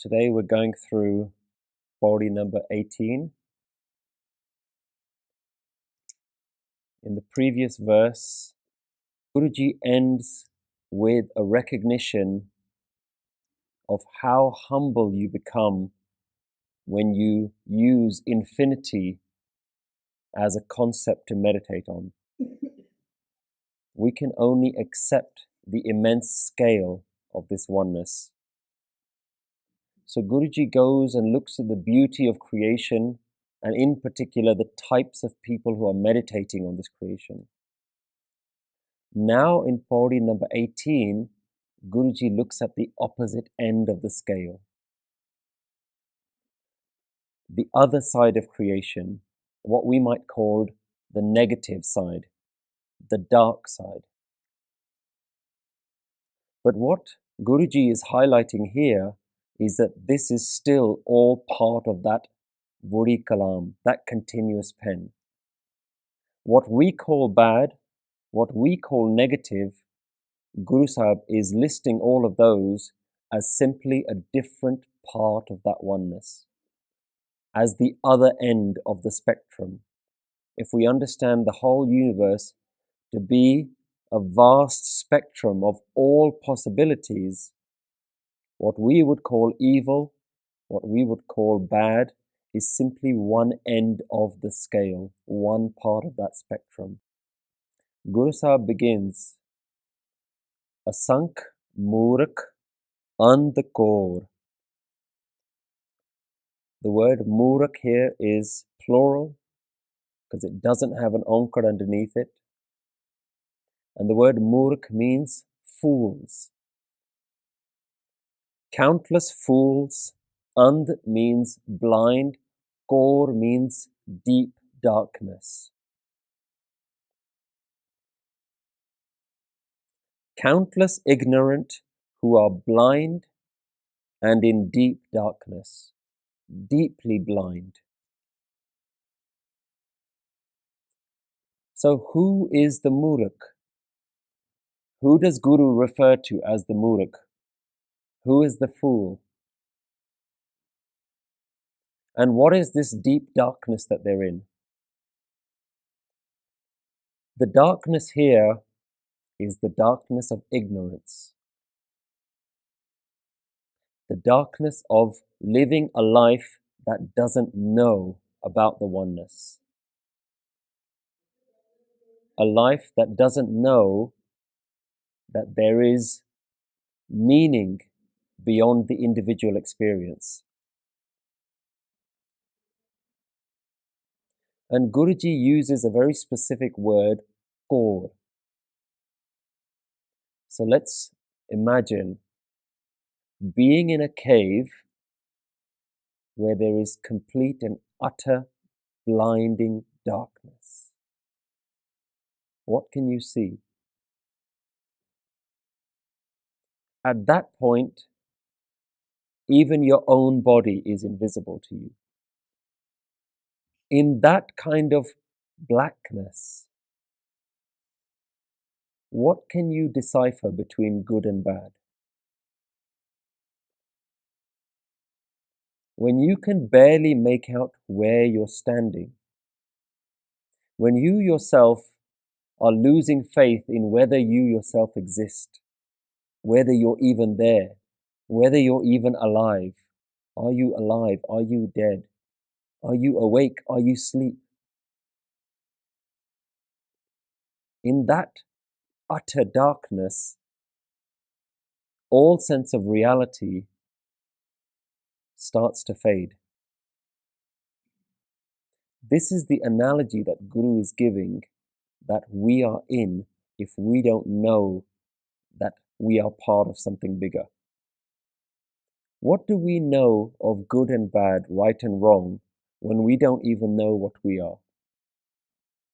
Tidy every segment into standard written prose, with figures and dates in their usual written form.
Today we're going through Pauri number 18. In the previous verse, Guruji ends with a recognition of how humble you become when you use infinity as a concept to meditate on. We can only accept the immense scale of this oneness. So Guruji goes and looks at the beauty of creation, and in particular the types of people who are meditating on this creation. Now in Pauri number 18, Guruji looks at the opposite end of the scale. The other side of creation, what we might call the negative side, the dark side. But what Guruji is highlighting here is that this is still all part of that Vuri Kalam, that continuous pen. What we call bad, what we call negative, Guru Sahib is listing all of those as simply a different part of that oneness, as the other end of the spectrum. If we understand the whole universe to be a vast spectrum of all possibilities, what we would call evil, what we would call bad, is simply one end of the scale, one part of that spectrum. Guru Sahib begins, Asank Moorakh Andhkor. The word Moorakh here is plural because it doesn't have an onkar underneath it. And the word Moorakh means fools. Countless fools. And means blind. Kor means deep darkness. Countless ignorant who are blind and in deep darkness. Deeply blind. So who is the Moorakh? Who does Guru refer to as the Moorakh? Who is the fool? And what is this deep darkness that they're in? The darkness here is the darkness of ignorance. The darkness of living a life that doesn't know about the oneness. A life that doesn't know that there is meaning beyond the individual experience. And Guruji uses a very specific word, kor. So let's imagine being in a cave where there is complete and utter blinding darkness. What can you see? At that point, even your own body is invisible to you. In that kind of blackness, what can you decipher between good and bad? When you can barely make out where you're standing, when you yourself are losing faith in whether you yourself exist, whether you're even there, whether you're even alive. Are you alive? Are you dead? Are you awake? Are you asleep? In that utter darkness, all sense of reality starts to fade. This is the analogy that Guru is giving that we are in if we don't know that we are part of something bigger. What do we know of good and bad, right and wrong, when we don't even know what we are?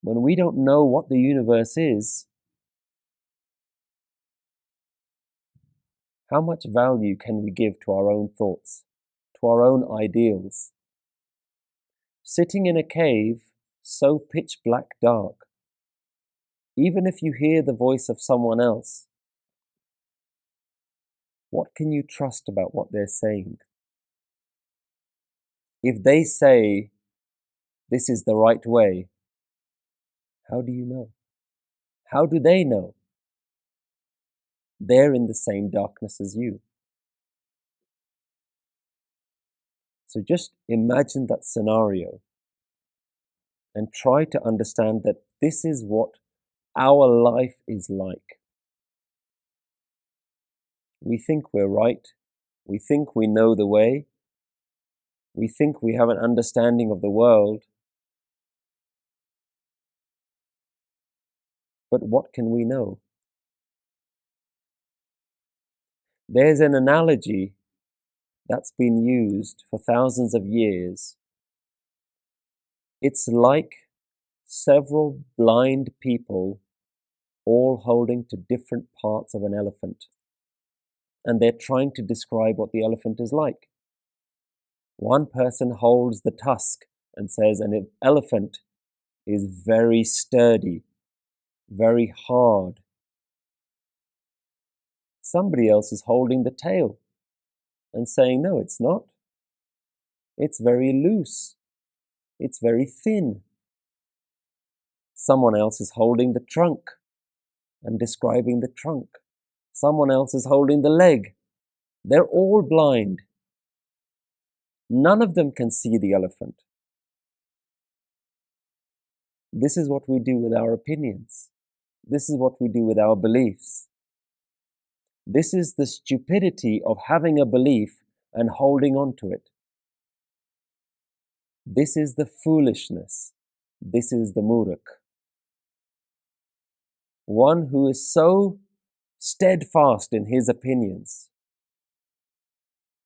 When we don't know what the universe is, how much value can we give to our own thoughts, to our own ideals? Sitting in a cave, so pitch black dark, even if you hear the voice of someone else, what can you trust about what they're saying? If they say this is the right way, how do you know? How do they know? They're in the same darkness as you. So just imagine that scenario and try to understand that this is what our life is like. We think we're right. We think we know the way. We think we have an understanding of the world. But what can we know? There's an analogy that's been used for thousands of years. It's like several blind people all holding to different parts of an elephant. And they're trying to describe what the elephant is like. One person holds the tusk and says an elephant is very sturdy, very hard. Somebody else is holding the tail and saying, no, it's not. It's very loose. It's very thin. Someone else is holding the trunk and describing the trunk. Someone else is holding the leg. They're all blind. None of them can see the elephant. This is what we do with our opinions. This is what we do with our beliefs. This is the stupidity of having a belief and holding on to it. This is the foolishness. This is the MOORAKH. One who is so steadfast in his opinions,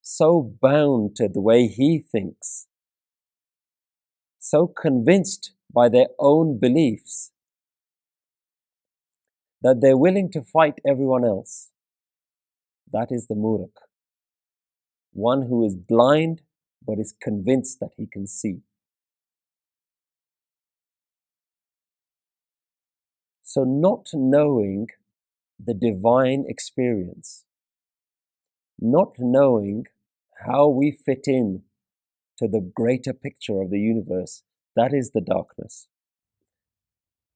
so bound to the way he thinks, so convinced by their own beliefs that they're willing to fight everyone else. That is the MOORAKH. One who is blind but is convinced that he can see. So not knowing the divine experience, not knowing how we fit in to the greater picture of the universe, that is the darkness.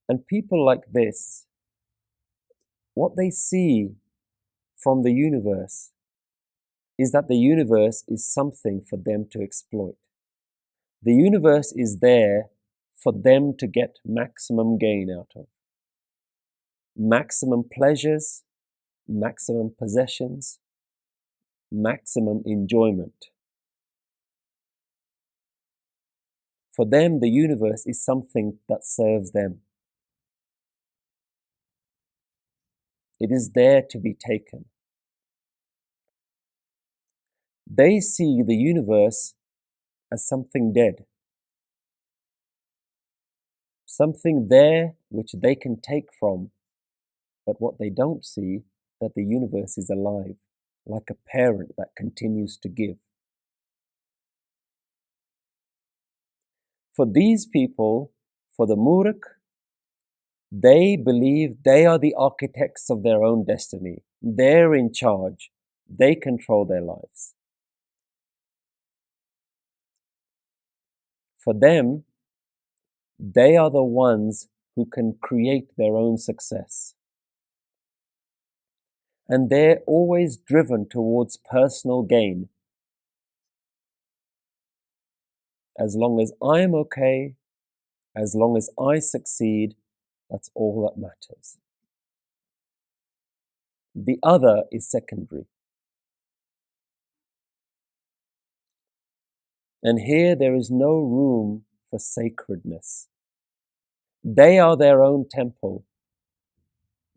And people like this, what they see from the universe is that the universe is something for them to exploit. The universe is there for them to get maximum gain out of. Maximum pleasures, maximum possessions, maximum enjoyment. For them, the universe is something that serves them. It is there to be taken. They see the universe as something dead, something there which they can take from, but what they don't see, that the universe is alive, like a parent that continues to give. For these people, for the MOORAKH, they believe they are the architects of their own destiny. They're in charge. They control their lives. For them, they are the ones who can create their own success. And they're always driven towards personal gain. As long as I'm okay, as long as I succeed, that's all that matters. The other is secondary. And here there is no room for sacredness. They are their own temple.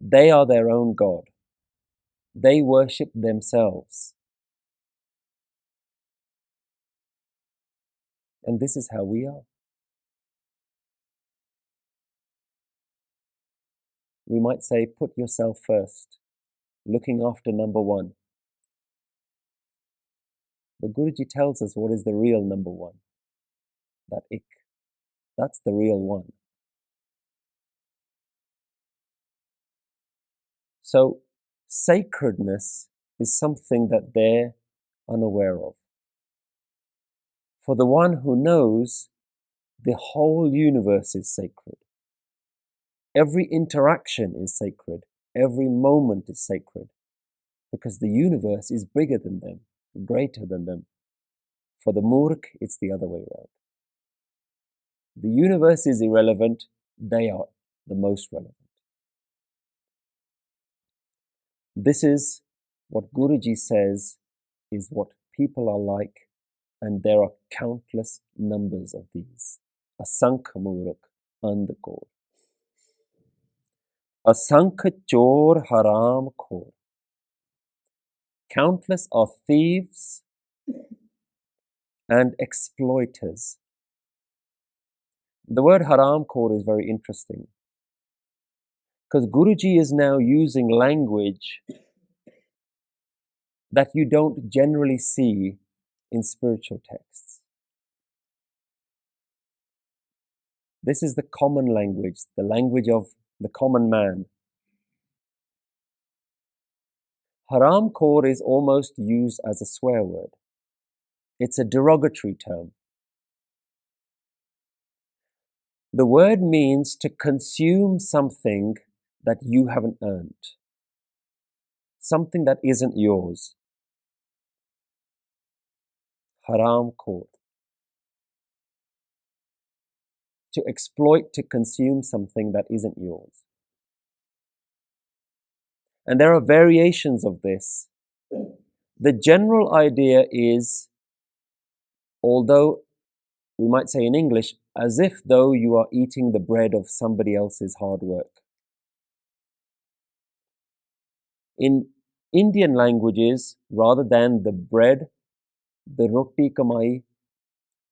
They are their own God. They worship themselves. And this is how we are. We might say, put yourself first, looking after number one. But Guruji tells us what is the real number one. That ik. That's the real one. So, sacredness is something that they're unaware of. For the one who knows, the whole universe is sacred. Every interaction is sacred. Every moment is sacred. Because the universe is bigger than them, greater than them. For the Moorkh, it's the other way around. The universe is irrelevant, they are the most relevant. This is what Guruji says is what people are like, and there are countless numbers of these. Asankh Moorakh, andakor. Asankh chor haram khor. Countless are thieves and exploiters. The word haram khor is very interesting because Guruji is now using language that you don't generally see in spiritual texts. This is the common language, the language of the common man. Haram khor is almost used as a swear word. It's a derogatory term. The word means to consume something that you haven't earned, something that isn't yours. Haram khor. To exploit, to consume something that isn't yours. And there are variations of this. The general idea is, although we might say in English, as if though you are eating the bread of somebody else's hard work. In Indian languages, rather than the bread, the roti kamai,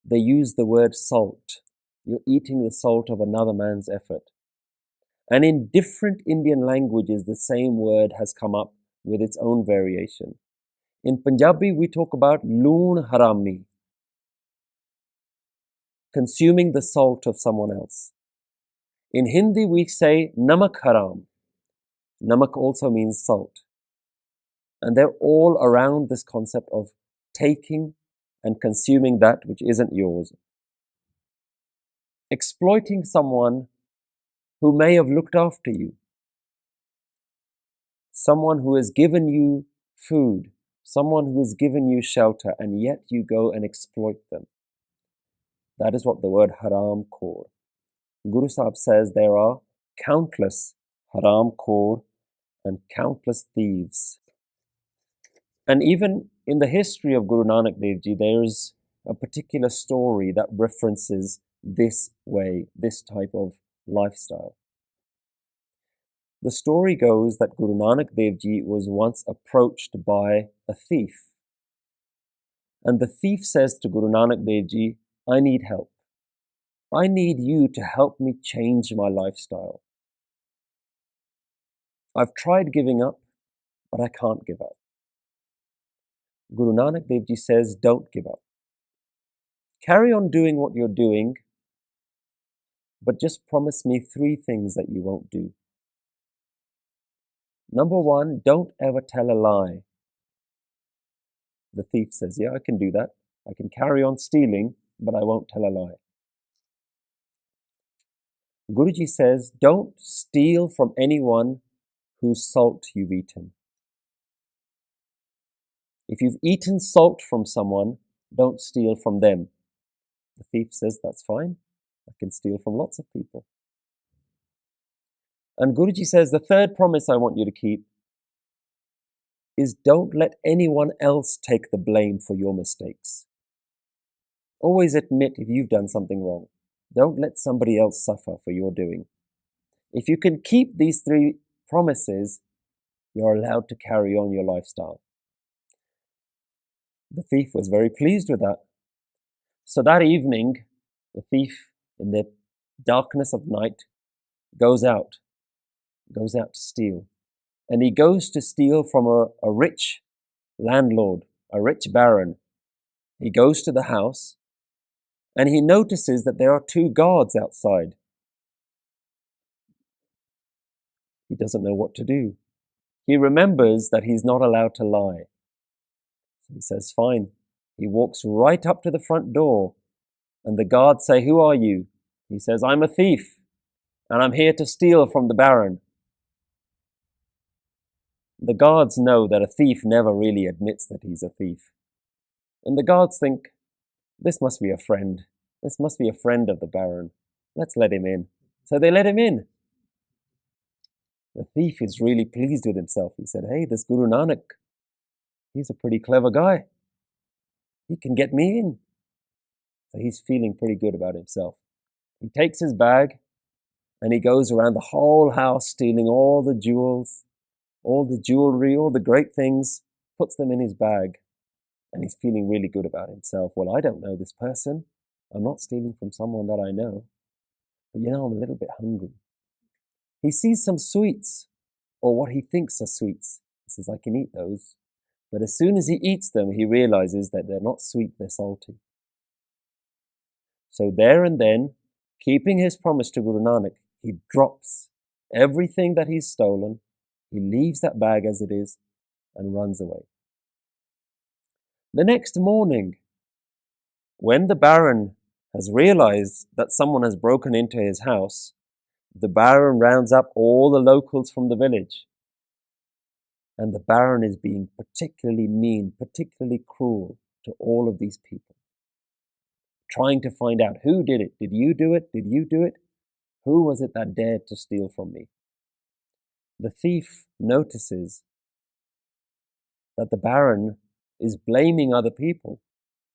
they use the word salt. You're eating the salt of another man's effort. And in different Indian languages, the same word has come up with its own variation. In Punjabi, we talk about loon harami, consuming the salt of someone else. In Hindi, we say namak haram. Namak also means salt. And they're all around this concept of taking and consuming that which isn't yours. Exploiting someone who may have looked after you. Someone who has given you food. Someone who has given you shelter, and yet you go and exploit them. That is what the word haram khor. Guru Sahib says there are countless haram khor and countless thieves. And even in the history of Guru Nanak Dev Ji, there is a particular story that references this way, this type of lifestyle. The story goes that Guru Nanak Dev Ji was once approached by a thief. And the thief says to Guru Nanak Dev Ji, I need help. I need you to help me change my lifestyle. I've tried giving up, but I can't give up. Guru Nanak Dev Ji says, don't give up. Carry on doing what you're doing, but just promise me 3 things that you won't do. Number 1, don't ever tell a lie. The thief says, yeah, I can do that. I can carry on stealing, but I won't tell a lie. Guruji says, don't steal from anyone whose salt you've eaten. If you've eaten salt from someone, don't steal from them. The thief says, that's fine. I can steal from lots of people. And Guruji says, the third promise I want you to keep is don't let anyone else take the blame for your mistakes. Always admit if you've done something wrong. Don't let somebody else suffer for your doing. If you can keep these 3 promises, you're allowed to carry on your lifestyle. The thief was very pleased with that. So that evening, the thief, in the darkness of night, goes out to steal. And he goes to steal from a rich landlord, a rich baron. He goes to the house and he notices that there are 2 guards outside. He doesn't know what to do. He remembers that he's not allowed to lie. So he says, fine, He walks right up to the front door, and the guards say, "Who are you?" He says, "I'm a thief, and I'm here to steal from the Baron." The guards know that a thief never really admits that he's a thief. And the guards think, this must be a friend. This must be a friend of the Baron. Let's let him in. So they let him in. The thief is really pleased with himself. He said, "Hey, this Guru Nanak, he's a pretty clever guy. He can get me in." So he's feeling pretty good about himself. He takes his bag and he goes around the whole house stealing all the jewels, all the jewelry, all the great things, puts them in his bag. And he's feeling really good about himself. Well, I don't know this person. I'm not stealing from someone that I know. But I'm a little bit hungry. He sees some sweets, or what he thinks are sweets. He says, I can eat those. But as soon as he eats them, he realizes that they're not sweet, they're salty. So there and then, keeping his promise to Guru Nanak, he drops everything that he's stolen. He leaves that bag as it is and runs away. The next morning, when the Baron has realized that someone has broken into his house, the Baron rounds up all the locals from the village. And the Baron is being particularly mean, particularly cruel to all of these people, trying to find out who did it. Did you do it? Did you do it? Who was it that dared to steal from me? The thief notices that the Baron is blaming other people,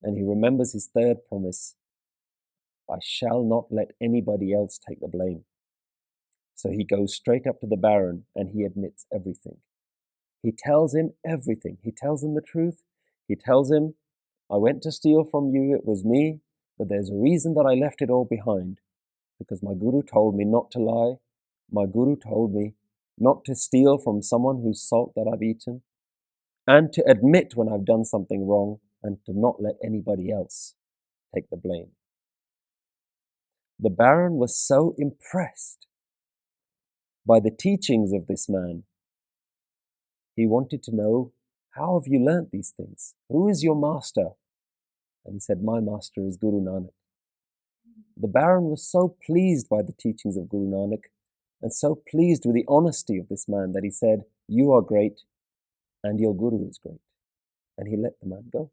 and he remembers his third promise: I shall not let anybody else take the blame. So he goes straight up to the Baron and he admits everything. He tells him everything. He tells him the truth. He tells him, I went to steal from you, it was me, but there's a reason that I left it all behind. Because my Guru told me not to lie. My Guru told me not to steal from someone whose salt that I've eaten, and to admit when I've done something wrong, and to not let anybody else take the blame. The Baron was so impressed by the teachings of this man. He wanted to know, how have you learnt these things? Who is your master? And he said, my master is Guru Nanak. The Baron was so pleased by the teachings of Guru Nanak and so pleased with the honesty of this man that he said, you are great and your Guru is great. And he let the man go.